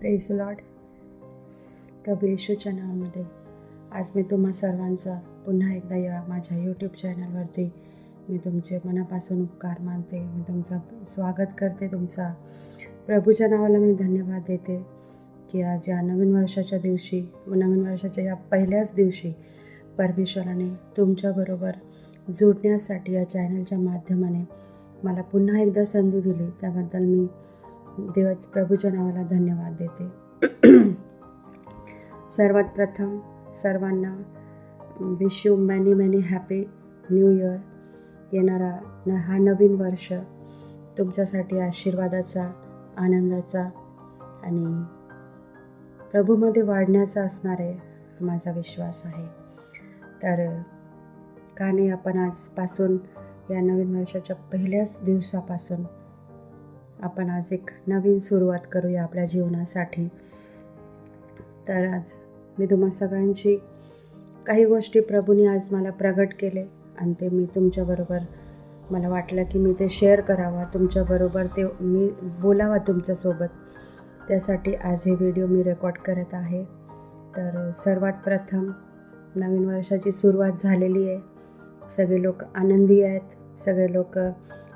Praise Lord. प्रभू येशूच्या नावामध्ये आज मी तुम्हा सर्वांचा पुन्हा एकदा या माझ्या यूट्यूब चॅनलवरती मी तुमचे मनापासून उपकार मानते. मी तुमचं स्वागत करते. तुमचा प्रभूच्या नावाला मी धन्यवाद देते की आज या नवीन वर्षाच्या दिवशी, नवीन वर्षाच्या या पहिल्याच दिवशी परमेश्वराने तुमच्याबरोबर जोडण्यासाठी या चॅनलच्या माध्यमाने मला पुन्हा एकदा संधी दिली. त्याबद्दल मी प्रभूच्या नावाला धन्यवाद देते. सर्वात प्रथम सर्वांना wish you many happy new year. येणारा हा नवीन वर्ष तुमच्यासाठी आशीर्वादाचा, आनंदाचा आणि प्रभूमध्ये वाढण्याचा असणार आहे माझा विश्वास आहे. तर का नाही आपण आजपासून या नवीन वर्षाच्या पहिल्याच दिवसापासून आपण आज एक नवीन सुरुवात करूया आपल्या जीवनासाठी. तर आज मी तुम्हा सगळ्यांची काही गोष्टी प्रभूने आज मला प्रगट केले आणि ते मी तुमच्याबरोबर मला वाटलं की मी ते शेअर करावा, तुमच्याबरोबर ते मी बोलावा तुमच्यासोबत. त्यासाठी आज हे व्हिडिओ मी रेकॉर्ड करत आहे. तर सर्वात प्रथम नवीन वर्षाची सुरुवात झालेली आहे. सगळे लोक आनंदी आहेत. सगळे लोक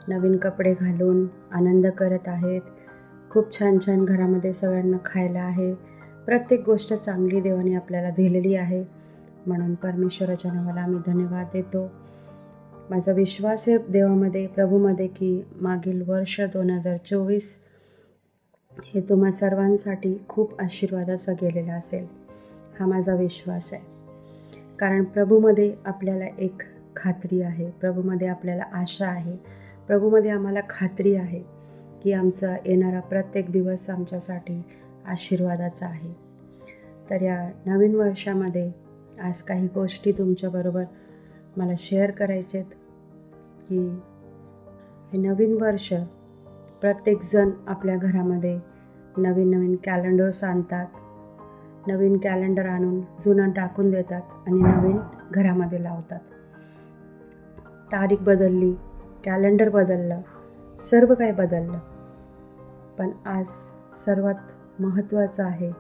नवीन कपडे घालून आनंद करत आहेत. खूप छान छान घरामध्ये सगळ्यांना खायला आहे. प्रत्येक गोष्ट चांगली देवाने आपल्याला दिलेली आहे. म्हणून परमेश्वराच्या नावाला आम्ही धन्यवाद देतो. माझा विश्वास आहे देवामध्ये, प्रभूमध्ये की मागील वर्ष 2024 हे तुम्हा सर्वांसाठी खूप आशीर्वादाचा गेलेला असेल. हा माझा विश्वास आहे. कारण प्रभूमध्ये आपल्याला एक खात्री आहे, प्रभूमध्ये आपल्याला आशा आहे, प्रभूमध्ये आम्हाला खात्री आहे की आमचा येणारा प्रत्येक दिवस आमच्यासाठी आशीर्वादाचा आहे. तर या नवीन वर्षामध्ये आज काही गोष्टी तुमच्याबरोबर मला शेअर करायचे आहेत की हे नवीन वर्ष प्रत्येकजण आपल्या घरामध्ये नवीन नवीन कॅलेंडर्स आणतात. नवीन कॅलेंडर आणून जुनं टाकून देतात आणि नवीन घरामध्ये लावतात. तारीख बदलली, कॅलेंडर बदललं, सर्व काही बदललं. पण आज सर्वात महत्त्वाचं आहे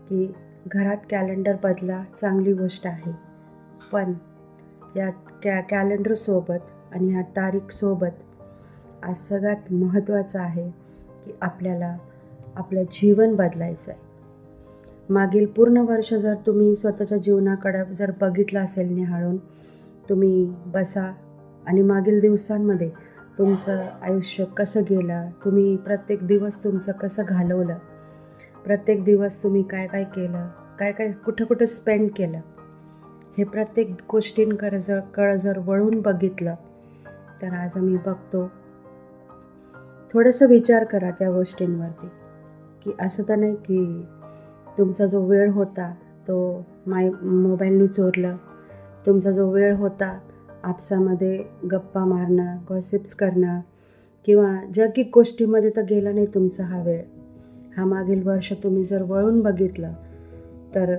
की घरात कॅलेंडर बदला, चांगली गोष्ट आहे. पण या कॅलेंडरसोबत आणि ह्या तारीखसोबत आज सगळ्यात महत्त्वाचं आहे की आपल्याला आपलं जीवन बदलायचं आहे. मागील पूर्ण वर्ष जर तुम्ही स्वतःच्या जीवनाकडं जर बघितलं असेल निहाळून, तुम्ही बसा आणि मागील दिवसांमध्ये तुमचं आयुष्य कसं गेलं, तुम्ही प्रत्येक दिवस तुमचं कसं घालवलं, प्रत्येक दिवस तुम्ही काय काय केलं, काय काय कुठं स्पेंड केलं, हे प्रत्येक गोष्टींकडं जर वळून बघितलं तर आज आम्ही बघतो. थोडंसं विचार करा त्या गोष्टींवरती की असं तर नाही की तुमचा जो वेळ होता तो मोबाईलनी चोरलं. तुमचा जो वेळ होता आपसामध्ये गप्पा मारणं, गॉसिप्स करणं किंवा जगिक गोष्टीमध्ये तर गेला नाही तुमचा हा वेळ. हा मागील वर्ष तुम्ही जर वळून बघितलं तर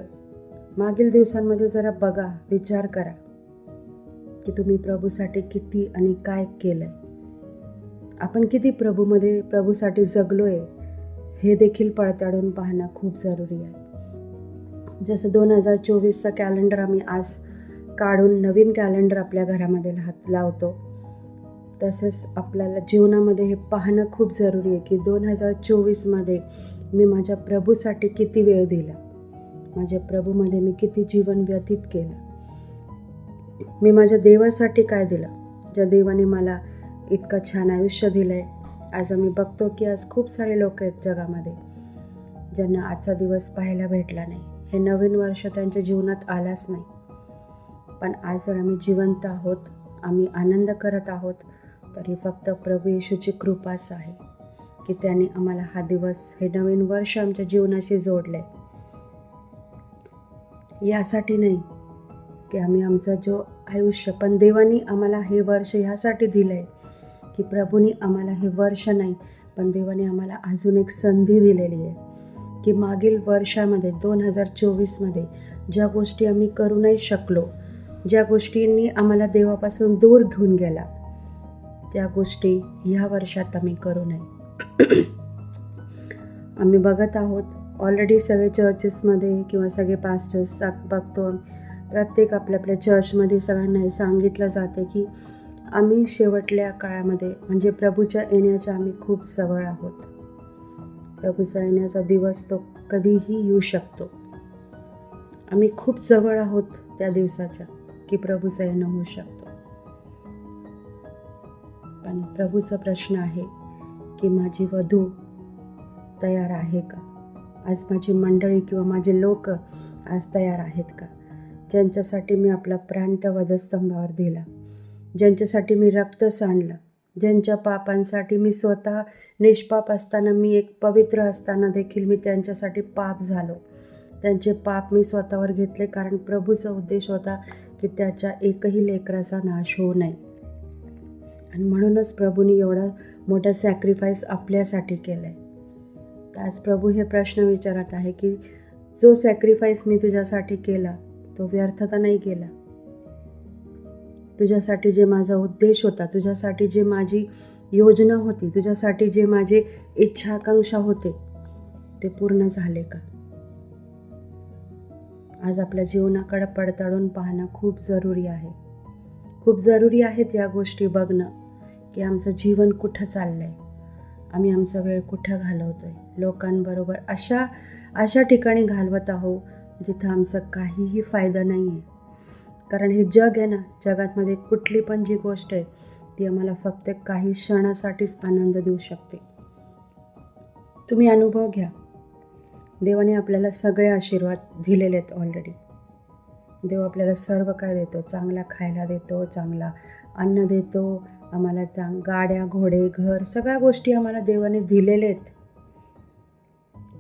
मागील दिवसांमध्ये जरा बघा, विचार करा की तुम्ही प्रभूसाठी किती आणि काय केलं आहे. आपण किती प्रभूसाठी जगलो आहे हे देखील पडताळून पाहणं खूप जरुरी आहे. जसं 2024चं कॅलेंडर आम्ही आज काढून नवीन कॅलेंडर आपल्या घरामध्ये लावतो, तसंच आपल्याला जीवनामध्ये हे पाहणं खूप जरुरी आहे की 2024मध्ये मी माझ्या प्रभूसाठी किती वेळ दिला, माझ्या प्रभूमध्ये मी किती जीवन व्यतीत केलं, मी माझ्या देवासाठी काय दिलं, ज्या देवाने मला इतकं छान आयुष्य दिलं आहे. आज आम्ही बघतो की आज खूप सारे लोक आहेत जगामध्ये ज्यांना आजचा दिवस पाहायला भेटला नाही. हे नवीन वर्ष त्यांच्या जीवनात आलाच नाही. पण आज जर आम्ही जिवंत आहोत, आम्ही आनंद करत आहोत, तर ही फक्त प्रभू येशूची कृपाच आहे की त्याने आम्हाला हा दिवस, हे नवीन वर्ष आमच्या जीवनाशी जोडले. यासाठी नाही की आम्ही आमचं जो आयुष्य, पण देवाने आम्हाला हे वर्ष ह्यासाठी दिलं आहे की प्रभूने आम्हाला हे वर्ष नाही, पण देवाने आम्हाला अजून एक संधी दिलेली आहे की मागील वर्षामध्ये 2024मध्ये ज्या गोष्टी आम्ही करू नाही शकलो, ज्या गोष्टींनी आम्हाला देवापासून दूर घेऊन गेला, त्या गोष्टी ह्या वर्षात आम्ही करू नये. आम्ही बघत आहोत ऑलरेडी सगळे चर्चेसमध्ये किंवा सगळे पास्टर्स बघतो, प्रत्येक आपल्या चर्चमध्ये सगळ्यांना हे सांगितलं जाते की आम्ही शेवटल्या काळामध्ये म्हणजे प्रभूच्या येण्याच्या आम्ही खूप जवळ आहोत. प्रभूचा येण्याचा दिवस तो कधीही येऊ शकतो. आम्ही खूप जवळ आहोत त्या दिवसाच्या की प्रभूचं येणं होऊ शकतो. पण प्रभूचा प्रश्न आहे की माझी वधू तयार आहे का? आज माझी मंडळी किंवा माझे लोक आज तयार आहेत का? ज्यांच्यासाठी मी आपला प्राण त्या वधस्तंभावर दिला, ज्यांच्यासाठी मी रक्त सांडलं, ज्यांच्या पापांसाठी मी स्वतः निष्पाप असताना, मी एक पवित्र असताना देखील मी त्यांच्यासाठी पाप झालो. त्यांचे पाप मी स्वतःवर घेतले, कारण प्रभूचा उद्देश होता की त्याच्या एकही लेकराचा नाश होऊ नये. आणि म्हणूनच प्रभूने एवढा मोठा सॅक्रिफाईस आपल्यासाठी केला आहे. तर आज प्रभू हे प्रश्न विचारत आहे की जो सॅक्रिफाईस मी तुझ्यासाठी केला तो व्यर्थ तर नाही केला? तुझ्यासाठी जे माझा उद्देश होता, तुझ्यासाठी जे माझी योजना होती, तुझ्यासाठी जे माझे इच्छा आकांक्षा होते ते पूर्ण झाले का? आज आपल्या जीवनाकडे पडताळून पाहणं खूप जरुरी आहे. खूप जरुरी आहेत या गोष्टी बघणं की आमचं जीवन कुठं चाललं आहे, आम्ही आमचा वेळ कुठं घालवतो आहे. लोकांबरोबर अशा ठिकाणी घालवत आहोत जिथं आमचा काहीही फायदा नाही आहे. कारण हे जग आहे ना, जगातमध्ये कुठली पण जी गोष्ट आहे ती आम्हाला फक्त काही क्षणासाठीच आनंद देऊ शकते. तुम्ही अनुभव घ्या, देवाने आपल्याला सगळे आशीर्वाद दिलेले आहेत ऑलरेडी. देव आपल्याला सर्व काय देतो, चांगला खायला देतो, चांगला अन्न देतो, आम्हाला गाड्या, घोडे, घर, सगळ्या गोष्टी आम्हाला देवाने दिलेले आहेत.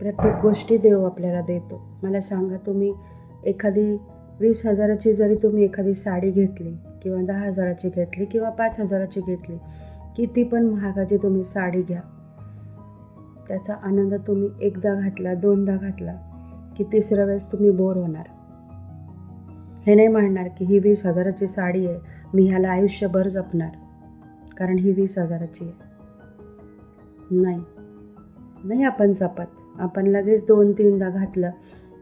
प्रत्येक गोष्टी देव आपल्याला देतो. मला सांगा, तुम्ही एखादी 20,000ची जरी तुम्ही एखादी साडी घेतली किंवा 10,000ची घेतली किंवा 5,000ची घेतली, किती पण महागाची तुम्ही साडी घ्या, त्याचा आनंद तुम्ही एकदा घातला, दोनदा घातला की तिसऱ्या वेळेस तुम्ही बोर होणार. हे नाही म्हणणार की ही 20,000ची साडी आहे, मी ह्याला आयुष्यभर जपणार कारण ही 20,000ची आहे. नाही आपण जपत. आपण लगेच 2-3दा घातलं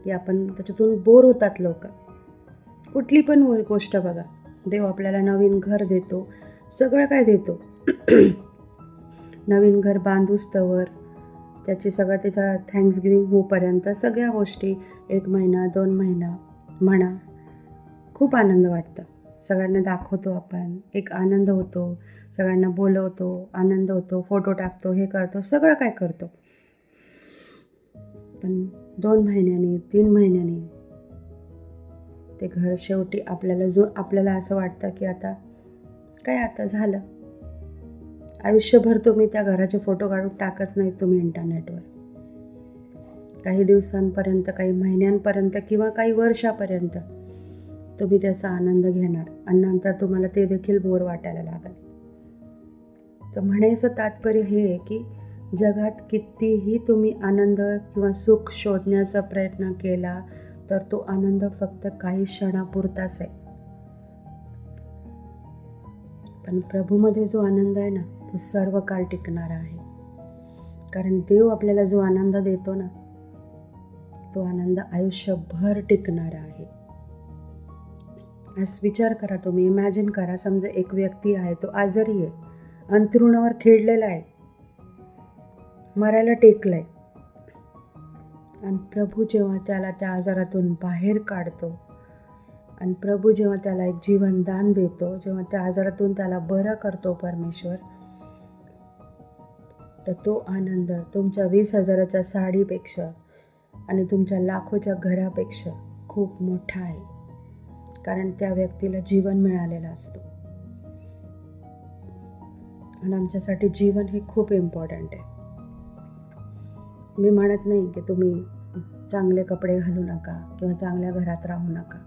की आपण त्याच्यातून बोर होतात लोक. कुठली पण गोष्ट बघा, देव आपल्याला नवीन घर देतो, सगळं काय देतो. नवीन घर बांधूस्तवर त्याची सगळं त्याचा थँक्सगिव्हिंग होईपर्यंत सगळ्या गोष्टी 1 महिना 2 महिना म्हणा, खूप आनंद वाटतं. सगळ्यांना दाखवतो आपण, एक आनंद होतो, सगळ्यांना बोलवतो, आनंद होतो, फोटो टाकतो, हे करतो, सगळं काय करतो. पण 2 महिन्यांनी 3 महिन्यांनी ते घर शेवटी आपल्याला असं वाटतं की आता झालं. आयुष्यभर तुम्ही त्या घराचे फोटो काढून टाकत नाहीत तुम्ही इंटरनेटवर. काही दिवसांपर्यंत, काही महिन्यांपर्यंत किंवा काही वर्षापर्यंत तुम्ही त्याचा आनंद घेणार आणि नंतर तुम्हाला ते देखील बोर वाटायला लागेल. तर म्हणायचं तात्पर्य हे आहे की जगात कितीही तुम्ही आनंद किंवा सुख शोधण्याचा प्रयत्न केला तर तो आनंद फक्त काही क्षणापुरताच आहे. पण प्रभूमध्ये जो आनंद आहे ना, तो सर्व काळ टिकणारा आहे. कारण देव आपल्याला जो आनंद देतो ना, तो आनंद आयुष्यभर टिकणारा आहे. आज विचार करा, तुम्ही इमॅजिन करा, समजा एक व्यक्ती आहे, तो आजारी आहे, अंथरुणावर खिळलेला आहे, मरायला टेकलाय, आणि प्रभू जेव्हा त्याला त्या आजारातून बाहेर काढतो आणि प्रभू जेव्हा त्याला एक जीवनदान देतो, जेव्हा त्या आजारातून त्याला बरं करतो परमेश्वर, तर तो आनंद तुमच्या 20,000च्या साडीपेक्षा आणि तुमच्या लाखोच्या घरापेक्षा खूप मोठा आहे. कारण त्या व्यक्तीला जीवन मिळालेलं असतो. आणि आमच्यासाठी जीवन हे खूप इम्पॉर्टंट आहे. मी म्हणत नाही की तुम्ही चांगले कपडे घालू नका किंवा चांगल्या घरात राहू नका.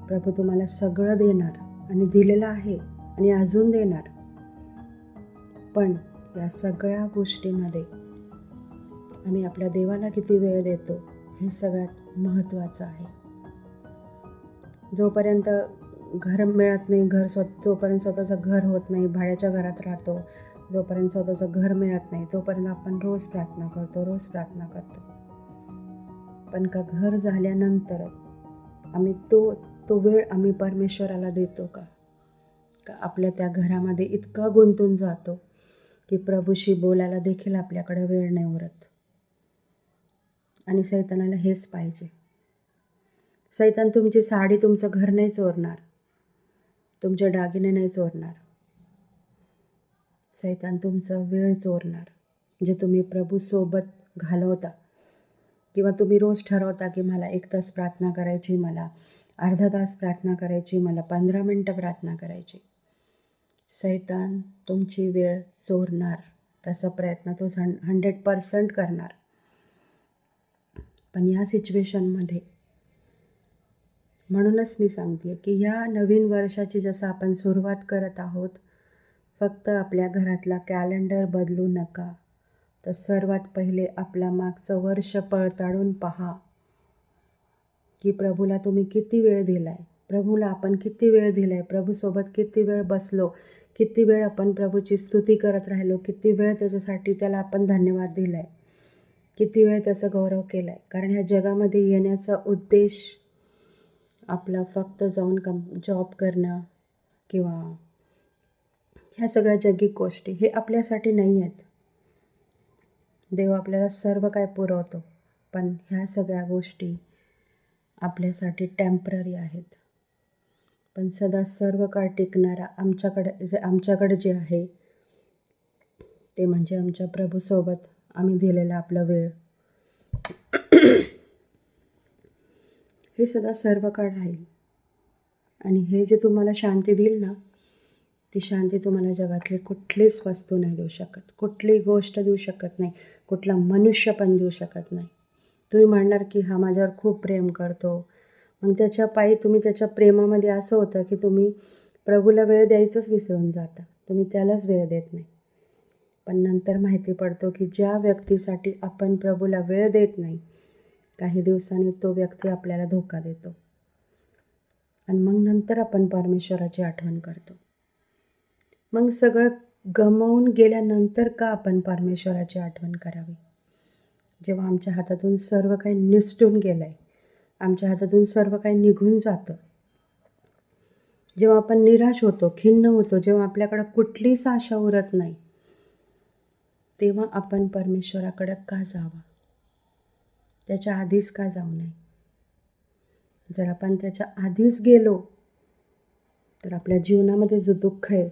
प्रभू तुम्हाला सगळं देणार आणि दिलेलं आहे आणि अजून देणार. पण या सगळ्या गोष्टीमध्ये आम्ही आपल्या देवाला किती वेळ देतो हे सगळ्यात महत्त्वाचं आहे. जोपर्यंत घर मिळत नाही, जोपर्यंत स्वतःचं घर होत नाही, भाड्याच्या घरात राहतो, जोपर्यंत स्वतःचं घर मिळत नाही तोपर्यंत आपण रोज प्रार्थना करतो. पण का घर झाल्यानंतर आम्ही तो वेळ आम्ही परमेश्वराला देतो का आपल्या त्या घरामध्ये इतका गुंतून जातो की प्रभूशी बोलायला देखील आपल्याकडे वेळ नाही उरत. आणि सैतानाला हेच पाहिजे. सैतान तुमची साडी, तुमचं घर नाही चोरणार, तुमचे दागिने नाही चोरणार. सैतान तुमचा वेळ चोरणार, जे तुम्ही प्रभूसोबत घालवता. किंवा तुम्ही रोज ठरवता की मला 1 तास प्रार्थना करायची, मला अर्धा तास प्रार्थना करायची, मला 15 मिनटं प्रार्थना करायची. सैतान तुमची वेळ चोरणार, त्याचा प्रयत्न तो 100% करणार. पण या सिच्युएशनमध्ये म्हणूनच मी सांगते की ह्या नवीन वर्षाची जसं आपण सुरुवात करत आहोत, फक्त आपल्या घरातला कॅलेंडर बदलू नका. तर सर्वात पहिले आपला मागचं वर्ष पडताळून पहा की प्रभूला तुम्ही किती वेळ दिलाय, प्रभूला आपण किती वेळ दिलाय, प्रभूसोबत किती वेळ बसलो, किती वेळ आपण प्रभूची स्तुती करत राहिलो, किती वेळ त्याच्यासाठी त्याला आपण धन्यवाद दिलाय, किती वेळ त्याचा गौरव केलाय. कारण ह्या जगामध्ये येण्याचा उद्देश आपला फक्त जाऊन जॉब करणं किंवा ह्या सगळ्या जगिक गोष्टी हे आपल्यासाठी नाही आहेत. देव आपल्याला सर्व काय पुरवतो, पण ह्या सगळ्या गोष्टी आपल्यासाठी टेम्पररी आहेत. पण सदा सर्व काळ टिकणारा आमच्याकडे जे आहे ते म्हणजे आमच्या प्रभूसोबत आम्ही दिलेला आपला वेळ. हे सदा सर्व काळ राहील. आणि हे जे तुम्हाला शांती देईल ना, ती शांती तुम्हाला जगातली कुठलीच वस्तू नाही देऊ शकत, कुठली गोष्ट देऊ शकत नाही, कुठला मनुष्य पण देऊ शकत नाही. तुम्ही म्हणणार की हा माझ्यावर खूप प्रेम करतो, मग त्याच्या पायी तुम्ही त्याच्या प्रेमामध्ये असं होतं की तुम्ही प्रभूला वेळ द्यायचंच विसरून जाता, तुम्ही त्यालाच वेळ देत नाही. पण नंतर माहिती पडतो की ज्या व्यक्तीसाठी आपण प्रभूला वेळ देत नाही, काही दिवसांनी तो व्यक्ती आपल्याला धोका देतो. आणि मग नंतर आपण परमेश्वराची आठवण करतो. मग सगळं गमावून गेल्यानंतर का आपण परमेश्वराची आठवण करावी? जेव्हा आमच्या हातातून सर्व काही निसटून गेलं आहे, आमच्या हातातून सर्व काही निघून जातं, जेव्हा आपण निराश होतो, खिन्न होतो, जेव्हा आपल्याकडं कुठलीच आशा उरत नाही, तेव्हा आपण परमेश्वराकडं का जावं? त्याच्या आधीच का जाऊ नये? जर आपण त्याच्या आधीच गेलो तर आपल्या जीवनामध्ये जो दुःख आहे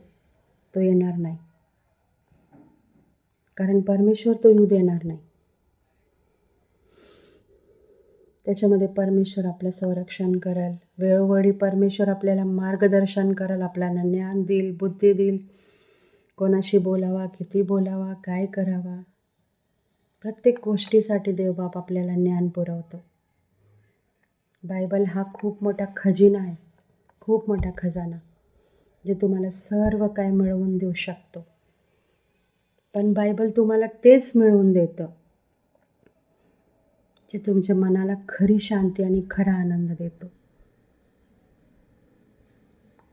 तो येणार नाही. कारण परमेश्वर तो येऊ देणार नाही. त्याच्यामध्ये परमेश्वर आपलं संरक्षण करेल, वेळोवेळी परमेश्वर आपल्याला मार्गदर्शन करेल, आपल्याला ज्ञान देईल, बुद्धी देईल, कोणाशी बोलावा, किती बोलावा, काय करावा. प्रत्येक गोष्टीसाठी देवबाप आपल्याला ज्ञान पुरवतो. बायबल हा खूप मोठा खजिना आहे, खूप मोठा खजाना, जे तुम्हाला सर्व काय मिळवून देऊ शकतो. पण बायबल तुम्हाला तेच मिळवून देतं जे तुमच्या मनाला खरी शांती आणि खरा आनंद देतो.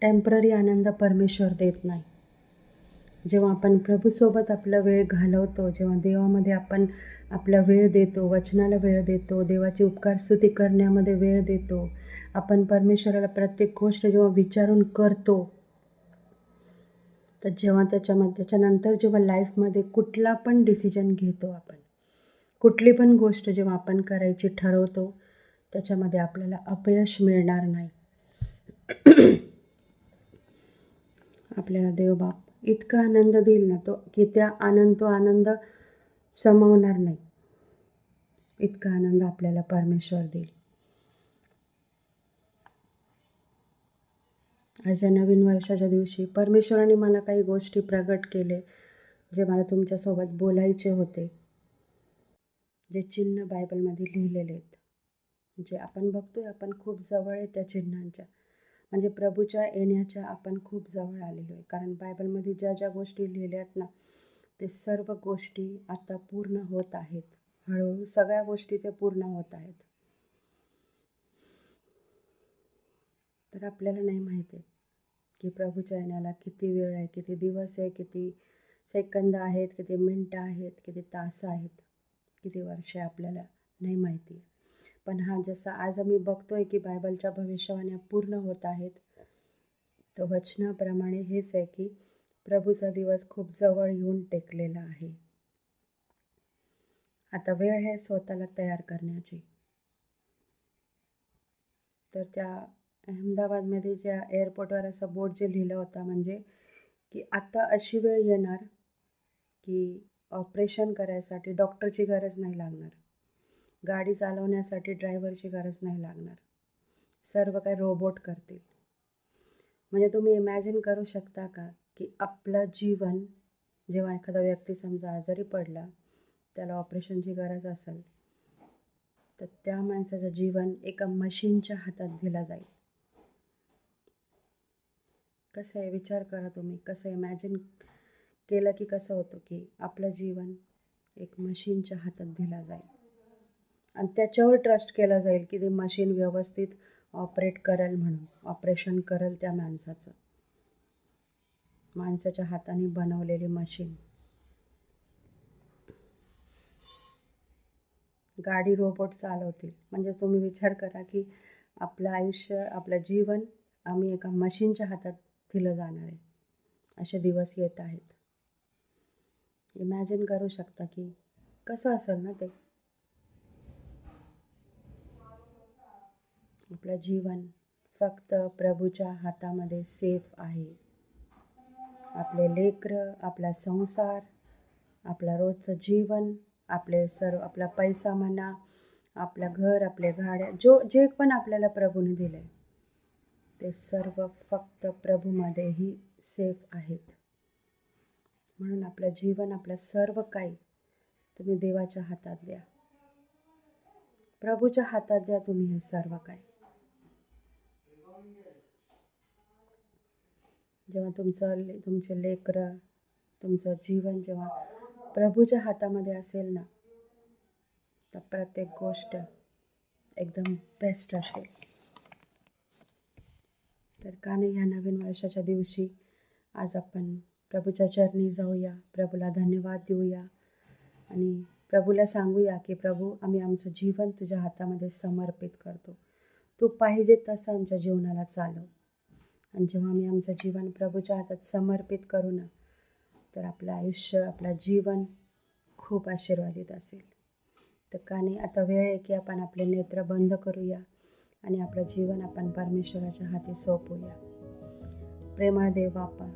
टेम्पररी आनंद परमेश्वर देत नाही. जेव्हा आपण प्रभूसोबत आपला वेळ घालवतो, जेव्हा देवामध्ये आपण आपला वेळ देतो, वचनाला वेळ देतो, देवाची उपकारस्तुती करण्यामध्ये वेळ देतो, आपण परमेश्वराला प्रत्येक गोष्ट जेव्हा विचारून करतो, तर जेव्हा त्याच्यानंतर जेव्हा लाईफमध्ये कुठला पण डिसिजन घेतो आपण, कुठली पण गोष्ट जेव्हा आपण करायची ठरवतो, त्याच्यामध्ये आपल्याला अपयश मिळणार नाही. आपल्याला देवबाप इतका आनंद देईल ना, तो आनंद समवणार नाही, इतका आनंद आपल्याला परमेश्वर देईल. आज या नवीन वर्षाच्या दिवशी परमेश्वराने मला काही गोष्टी प्रगट केले, जे मला तुमच्यासोबत बोलायचे होते, जे चिन्ह बायबलमध्ये लिहिलेले आहेत, जे आपण बघतोय आपण खूप जवळ आहे त्या चिन्हांच्या, म्हणजे प्रभूच्या येण्याच्या आपण खूप जवळ आलेलो आहे. कारण बायबलमध्ये ज्या ज्या गोष्टी लिहिल्या आहेत ना, ते सर्व गोष्टी आता पूर्ण होत आहेत. हळूहळू सगळ्या गोष्टी ते पूर्ण होत आहेत. तर आपल्याला नाही माहिती आहे की प्रभूच्या येण्याला किती वेळ आहे, किती दिवस आहे, किती सेकंद आहेत, किती मिनटं आहेत, किती तास आहेत, किती वर्षे आपल्याला नाही माहिती आहे. पण हा जसा आज आम्ही बघतोय की बायबलच्या भविष्यवाण्या पूर्ण होत आहेत, तर वचनाप्रमाणे हेच आहे की प्रभूचा दिवस खूप जवळ येऊन टेकलेला आहे. आता वेळ आहे स्वतःला तयार करण्याची. तर त्या अहमदाबादमध्ये ज्या एअरपोर्टवर असं बोर्ड जे लिहिलं होता, म्हणजे की आता अशी वेळ येणार की ऑपरेशन करायसाठी डॉक्टरची गरज नाही लागणार, गाडी चालवण्यासाठी ड्रायव्हरची गरज नाही लागणार, सर्व काही रोबोट करतील. म्हणजे तुम्ही इमॅजिन करू शकता का की आपलं जीवन, जेव्हा एखादा व्यक्ती समजा आजारी पडला, त्याला ऑपरेशनची गरज असेल, तर त्या माणसाचं जीवन एका मशीनच्या हातात दिलं जाईल. कसं आहे विचार करा तुम्ही, कसं इमॅजिन केलं की कसं होतं की आपलं जीवन एक मशीनच्या हातात दिलं जाईल आणि त्याच्यावर ट्रस्ट केला जाईल की ते मशीन व्यवस्थित ऑपरेट करेल, म्हणून ऑपरेशन करेल त्या माणसाचं. माणसाच्या हाताने बनवलेली मशीन. गाडी रोबोट चालवतील. म्हणजे तुम्ही विचार करा की आपलं आयुष्य, आपलं जीवन आम्ही एका मशीनच्या हातात दिलं जाणार आहे. असे दिवस येत आहेत. इमॅजिन करू शकता की कसं असेल ना ते. आपलं जीवन फक्त प्रभूच्या हातामध्ये सेफ आहे. आपले लेकरं, आपला संसार, आपलं रोजचं जीवन, आपला पैसा म्हणा, आपलं घर, आपले गाड्या, जे पण आपल्याला प्रभूने दिले, ते सर्व फक्त प्रभूमध्येही सेफ आहेत. म्हणून आपलं जीवन, आपलं सर्व काही तुम्ही देवाच्या हातात द्या, प्रभूच्या हातात द्या तुम्ही हे सर्व काही. जेव्हा तुमचे लेकरं, तुमचं जीवन जेव्हा प्रभूच्या हातामध्ये असेल ना, तर प्रत्येक गोष्ट एकदम बेस्ट असेल. तर का नाही ह्या नवीन वर्षाच्या दिवशी आज आपण प्रभूच्या चरणी जाऊया, प्रभूला धन्यवाद देऊया आणि प्रभूला सांगूया की प्रभू, आम्ही आमचं जीवन तुझ्या हातामध्ये समर्पित करतो. तू पाहिजे तसं आमच्या जीवनाला चालव. आणि जेव्हा आम्ही आमचं जीवन प्रभूच्या हातात समर्पित करू ना, तर आपलं आयुष्य, आपलं जीवन खूप आशीर्वादित असेल. तर का नाही आता वेळ आहे की आपण आपले नेत्र बंद करूया आणि आपलं जीवन आपण परमेश्वराच्या हाती सोपवूया. प्रेमळ देव बापा,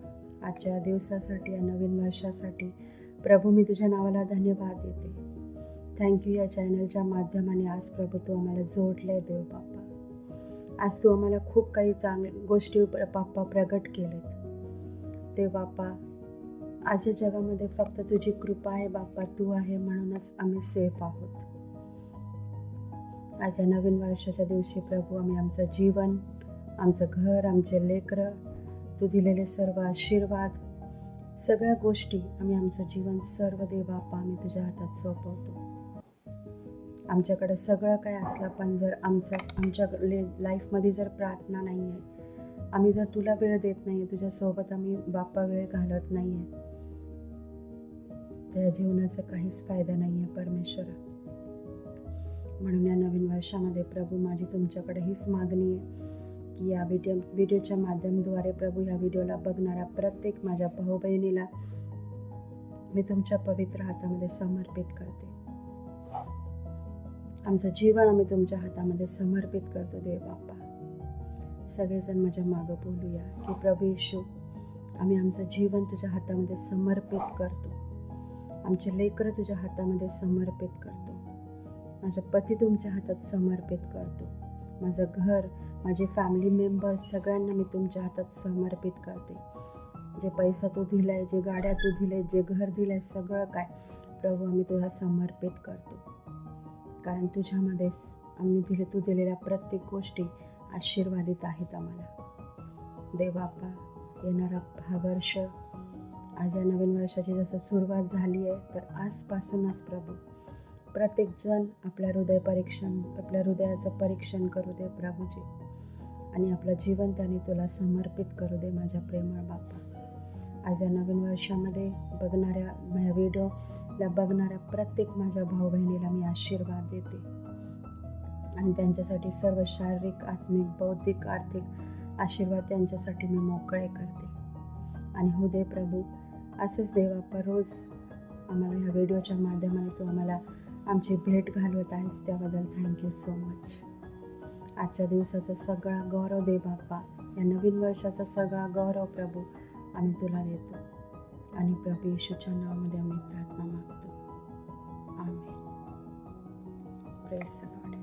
आजच्या दिवसासाठी, या नवीन वर्षासाठी प्रभू, मी तुझ्या नावाला धन्यवाद देते. थँक्यू या चॅनलच्या माध्यमाने आज प्रभू तू आम्हाला जोडले देव बापा. आज तू आम्हाला खूप काही चांगल्या गोष्टी बाप्पा प्रगट केलेत देव बापा. आज या जगामध्ये फक्त तुझी कृपा आहे बाप्पा, तू आहे म्हणूनच आम्ही सेफ आहोत. आज या नवीन वर्षाच्या दिवशी प्रभू, आम्ही आमचं जीवन, आमचं घर, आमचे लेकरं, तू दिलेले सर्व आशीर्वाद, सगळ्या गोष्टी, आम्ही आमचं जीवन सर्व देव बाप्पा आम्ही तुझ्या हातात सोपवतो. आमच्याकडे सगळं काय असलं, पण जर आमच्या लाईफमध्ये जर प्रार्थना नाही आहे, आम्ही जर तुला वेळ देत नाही आहे, तुझ्यासोबत आम्ही बाप्पा वेळ घालत नाही आहे, त्या जीवनाचा काहीच फायदा नाही आहे परमेश्वरा. म्हणून या नवीन वर्षामध्ये प्रभू, माझी तुमच्याकडे हीच मागणी आहे की या व्हिडिओच्या माध्यमाद्वारे प्रभू, या व्हिडिओला बघणारा प्रत्येक माझ्या भाऊ बहिणीला मी तुमच्या पवित्र हातामध्ये समर्पित करते. आमचं जीवन आम्ही तुमच्या हातामध्ये समर्पित करतो देव बाप्पा. सगळेजण माझ्या मागं बोलूया की प्रभू येशू, आम्ही आमचं जीवन तुझ्या हातामध्ये समर्पित करतो. आमचे लेकरं तुझ्या हातामध्ये समर्पित करतो. माझा पती तुमच्या हातात समर्पित करतो. माझं घर, माझे फॅमिली मेंबर्स, सगळ्यांना मी तुमच्या हातात समर्पित करते. जे पैसा तू दिलाय, जे गाड्या तू दिले, जे घर दिलंय, सगळं काय प्रभू आम्ही तुला समर्पित करतो. कारण तुझ्यामध्येच आम्ही तू दिलेल्या प्रत्येक गोष्टी आशीर्वादित आहेत आम्हाला देव बाप्पा. येणारा हा वर्ष, आज या नवीन वर्षाची जसं सुरुवात झाली आहे, तर आजपासूनच प्रभू प्रत्येक जण आपल्या हृदयाचं परीक्षण करू दे प्रभूजी, आणि आपलं जीवन त्याने तुला समर्पित करू दे माझ्या प्रेमळ बाप्पा. आज या नवीन वर्षामध्ये माझ्या व्हिडिओला बघणाऱ्या प्रत्येक माझ्या भाऊ बहिणीला मी आशीर्वाद देते आणि त्यांच्यासाठी सर्व शारीरिक, आत्मिक, बौद्धिक, आर्थिक आशीर्वाद त्यांच्यासाठी मी मोकळे करते. आणि हो दे प्रभू, असेच देवा रोज आम्हाला ह्या व्हिडिओच्या माध्यमाने तू आम्हाला आमची भेट घालवत आहेस, त्याबद्दल थँक्यू सो मच. आजच्या दिवसाचा सगळा गौरव दे बाप्पा, या नवीन वर्षाचा सगळा गौरव प्रभू आम्ही तुला देतो आणि प्रभू येशूच्या नावामध्ये आम्ही प्रार्थना मागतो. आमेन. Praise the Lord.